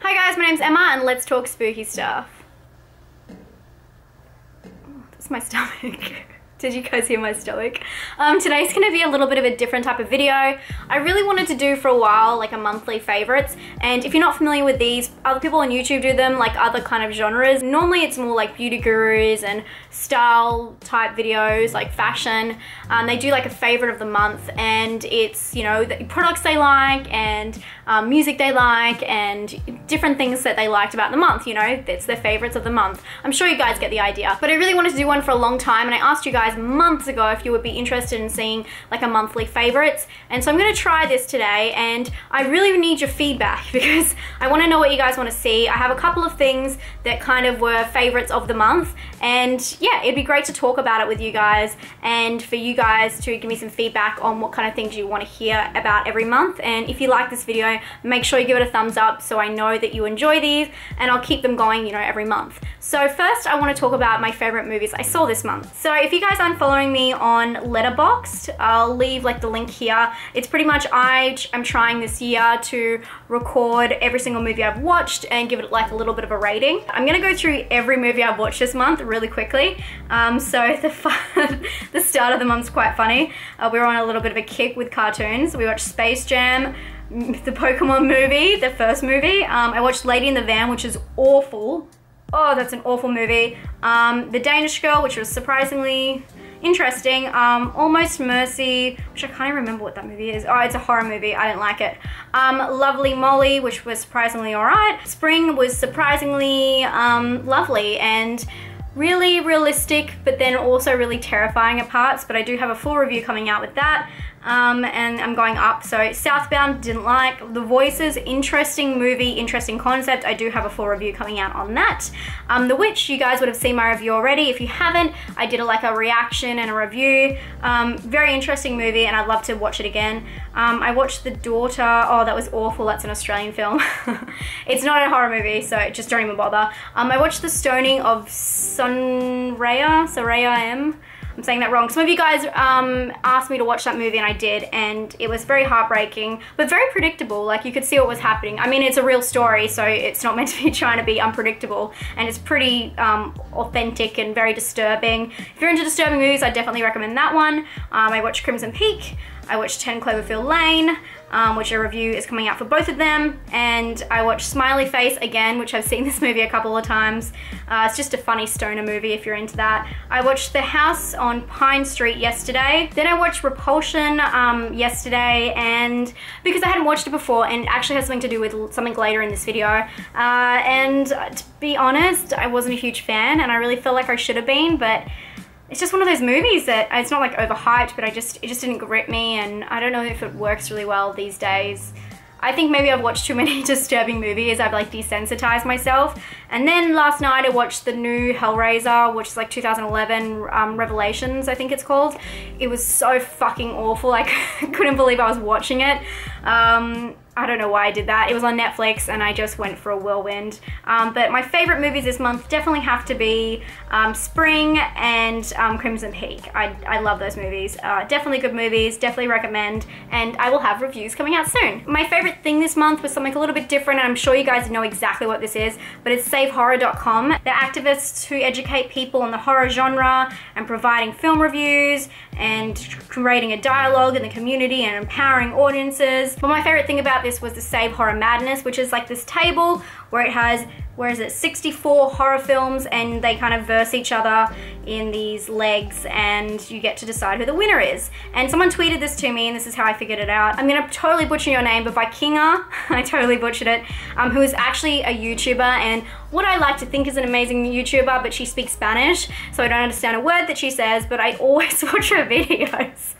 Hi guys, my name's Emma and let's talk spooky stuff. Oh, that's my stomach. Did you guys hear my stomach? Today's gonna be a little bit of a different type of video. I really wanted to do for a while like a monthly favorites, and if you're not familiar with these, other people on YouTube do them, like other kind of genres. Normally it's more like beauty gurus and style type videos, like fashion. They do like a favorite of the month, and it's, you know, the products they like and music they like and different things that they liked about the month, you know, it's their favorites of the month. I'm sure you guys get the idea, but I really wanted to do one for a long time, and I asked you guys months ago if you would be interested in seeing like a monthly favorites, and so I'm gonna try this today, and I really need your feedback because I want to know what you guys want to see. I have a couple of things that kind of were favorites of the month, and yeah, it'd be great to talk about it with you guys and for you guys to give me some feedback on what kind of things you want to hear about every month. And if you like this video, make sure you give it a thumbs up so I know that you enjoy these, and I'll keep them going, you know, every month. So first I want to talk about my favorite movies I saw this month. So if you guys aren't following me on Letterbox, I'll leave like the link here. It's pretty much I'm trying this year to record every single movie I've watched and give it like a little bit of a rating. I'm gonna go through every movie I've watched this month really quickly. So the start of the month's quite funny. We were on a little bit of a kick with cartoons. We watched Space Jam, the Pokemon movie, the first movie. I watched Lady in the Van, which is awful. Oh, that's an awful movie. The Danish Girl, which was surprisingly interesting. Almost Mercy, which I can't even remember what that movie is. Oh, it's a horror movie. I didn't like it. Lovely Molly, which was surprisingly alright. Spring was surprisingly lovely and really realistic, but then also really terrifying at parts. But I do have a full review coming out with that. And I'm going up. So Southbound, didn't like. The Voices, interesting movie, interesting concept. I do have a full review coming out on that. The Witch, you guys would have seen my review already. If you haven't, I did like a reaction and a review. Very interesting movie, and I'd love to watch it again. I watched The Daughter. Oh, that was awful. That's an Australian film. It's not a horror movie, so just don't even bother. I watched The Stoning of Soraya M. I'm saying that wrong. Some of you guys asked me to watch that movie, and I did, and it was very heartbreaking, but very predictable. Like, you could see what was happening. I mean, it's a real story, so it's not meant to be trying to be unpredictable, and it's pretty authentic and very disturbing. If you're into disturbing movies, I definitely recommend that one. I watched Crimson Peak. I watched 10 Cloverfield Lane, which a review is coming out for both of them, and I watched Smiley Face again, which I've seen this movie a couple of times. It's just a funny stoner movie if you're into that. I watched The House on Pine Street yesterday. Then I watched Repulsion yesterday, and because I hadn't watched it before, and it actually has something to do with something later in this video, and to be honest, I wasn't a huge fan, and I really felt like I should have been, but it's just one of those movies that it's not like overhyped, but it just didn't grip me, and I don't know if it works really well these days. I think maybe I've watched too many disturbing movies. I've like desensitized myself. And then last night I watched the new Hellraiser, which is like 2011 Revelations, I think it's called. It was so fucking awful. I couldn't believe I was watching it. I don't know why I did that. It was on Netflix and I just went for a whirlwind. But my favorite movies this month definitely have to be Spring and Crimson Peak. I love those movies. Definitely good movies, definitely recommend, and I will have reviews coming out soon. My favorite thing this month was something a little bit different, and I'm sure you guys know exactly what this is, but it's SaveHorror.com. They're activists who educate people on the horror genre and providing film reviews and creating a dialogue in the community and empowering audiences. But my favorite thing about this was the Save Horror Madness, which is like this table where it has, where is it, 64 horror films, and they kind of verse each other in these legs, and you get to decide who the winner is. And someone tweeted this to me, and this is how I figured it out. I'm gonna totally butcher your name, but Vikinga, I totally butchered it, who is actually a YouTuber, and what I like to think is an amazing YouTuber, but she speaks Spanish, so I don't understand a word that she says, but I always watch her videos.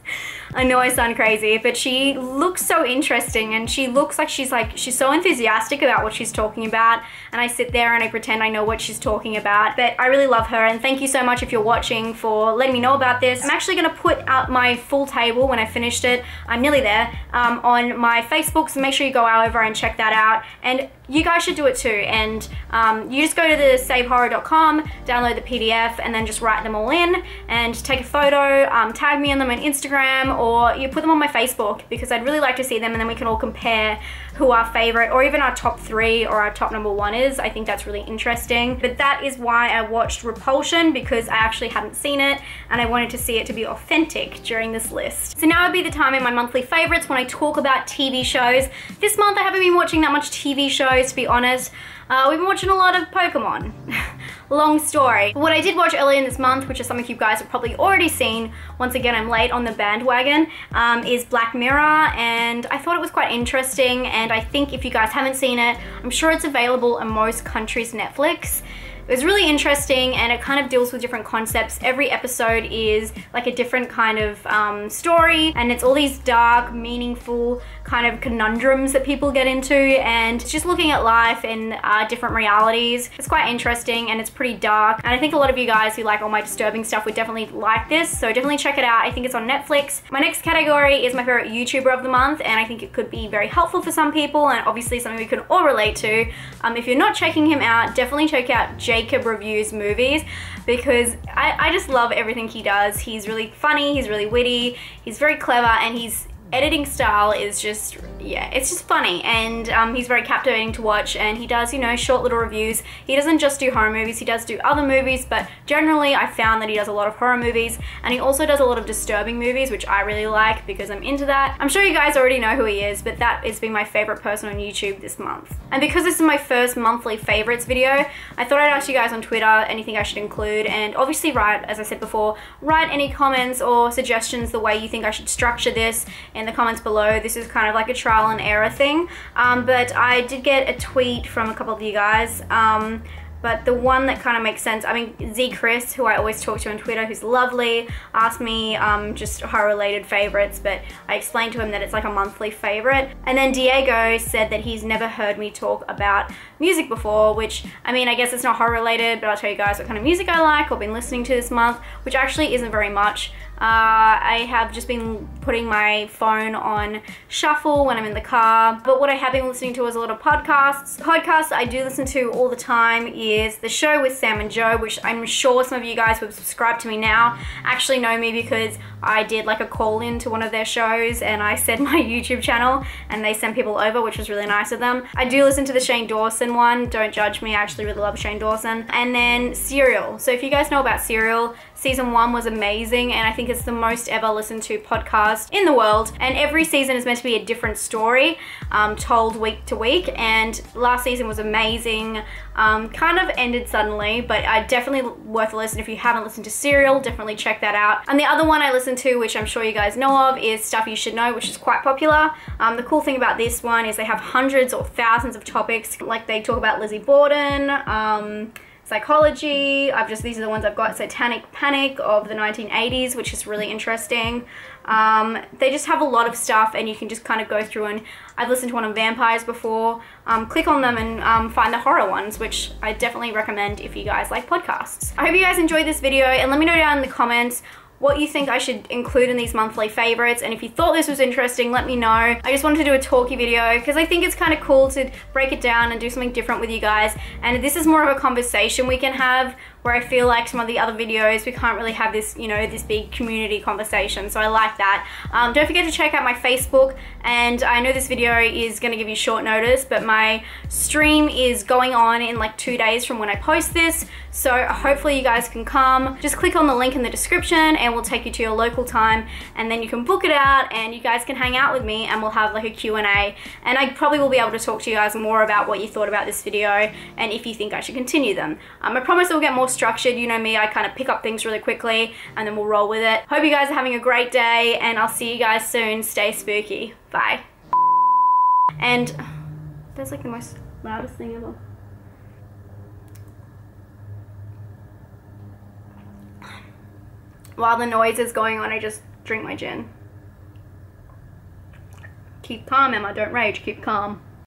I know I sound crazy, but she looks so interesting, and she looks like she's so enthusiastic about what she's talking about, and I sit there and I pretend I know what she's talking about. But I really love her, and thank you so much if you're watching for letting me know about this. I'm actually gonna put out my full table when I finished it, I'm nearly there, on my Facebook, so make sure you go over and check that out. And you guys should do it too. And you just go to the savehorror.com, download the PDF, and then just write them all in and take a photo, tag me in them on Instagram, or you put them on my Facebook, because I'd really like to see them, and then we can all compare who our favorite or even our top 3 or our top number 1 is. I think that's really interesting. But that is why I watched Repulsion, because I actually hadn't seen it and I wanted to see it to be authentic during this list. So now would be the time in my monthly favorites when I talk about TV shows. This month I haven't been watching that much TV shows, to be honest. We've been watching a lot of Pokemon. Long story. But what I did watch earlier in this month, which is something you guys have probably already seen, once again I'm late on the bandwagon, is Black Mirror, and I thought it was quite interesting, and I think if you guys haven't seen it, I'm sure it's available on most countries' Netflix. It was really interesting, and it kind of deals with different concepts. Every episode is like a different kind of story, and it's all these dark, meaningful kind of conundrums that people get into, and it's just looking at life in different realities. It's quite interesting, and it's pretty dark, and I think a lot of you guys who like all my disturbing stuff would definitely like this, so definitely check it out. I think it's on Netflix. My next category is my favorite YouTuber of the month, and I think it could be very helpful for some people, and obviously something we can all relate to. If you're not checking him out, definitely check out Jacob Reviews Movies, because I just love everything he does. He's really funny, he's really witty, he's very clever, and his editing style is just, yeah, it's just funny, and he's very captivating to watch, and he does, you know, short little reviews. He doesn't just do horror movies, he does do other movies, but generally I found that he does a lot of horror movies, and he also does a lot of disturbing movies, which I really like because I'm into that. I'm sure you guys already know who he is, but that has been my favorite person on YouTube this month. And because this is my first monthly favorites video, I thought I'd ask you guys on Twitter anything I should include, and obviously write, as I said before, write any comments or suggestions the way you think I should structure this in the comments below. This is kind of like a trial and error thing, but I did get a tweet from a couple of you guys, but the one that kind of makes sense, I mean, Z Chris, who I always talk to on Twitter, who's lovely, asked me just horror-related favorites, but I explained to him that it's like a monthly favorite. And then Diego said that he's never heard me talk about music before, which, I mean, I guess it's not horror-related, but I'll tell you guys what kind of music I like or been listening to this month, which actually isn't very much. I have just been putting my phone on shuffle when I'm in the car, but what I have been listening to is a lot of podcasts. The podcast I do listen to all the time is The Show with Sam and Joe, which I'm sure some of you guys who have subscribed to me now actually know me, because I did like a call-in to one of their shows and I said my YouTube channel and they sent people over, which was really nice of them. I do listen to the Shane Dawson one, don't judge me, I actually really love Shane Dawson. And then Serial. So if you guys know about Serial, season 1 was amazing, and I think it's the most ever listened to podcast in the world, and every season is meant to be a different story told week to week, and last season was amazing. Kind of ended suddenly, but definitely worth a listen. If you haven't listened to Serial, definitely check that out. And the other one I listen to, which I'm sure you guys know of, is Stuff You Should Know, which is quite popular. The cool thing about this one is they have hundreds or thousands of topics, like they talk about Lizzie Borden, psychology. These are the ones I've got. Satanic Panic of the 1980s, which is really interesting. They just have a lot of stuff, and you can just kind of go through, and I've listened to one on vampires before. Click on them and find the horror ones, which I definitely recommend if you guys like podcasts. I hope you guys enjoyed this video, and let me know down in the comments what you think I should include in these monthly favorites, and if you thought this was interesting, let me know. I just wanted to do a talky video because I think it's kind of cool to break it down and do something different with you guys, and this is more of a conversation we can have, where I feel like some of the other videos we can't really have this, you know, this big community conversation, so I like that. Don't forget to check out my Facebook, and I know this video is going to give you short notice, but my stream is going on in like 2 days from when I post this, so hopefully you guys can come. Just click on the link in the description and we'll take you to your local time, and then you can book it out and you guys can hang out with me, and we'll have like a Q&A, and I probably will be able to talk to you guys more about what you thought about this video and if you think I should continue them. I promise it will get more structured. You know me, I kind of pick up things really quickly and then we'll roll with it. Hope you guys are having a great day, and I'll see you guys soon. Stay spooky. Bye. And that's like the most loudest thing ever. While the noise is going on, I just drink my gin. Keep calm, Emma, don't rage, keep calm.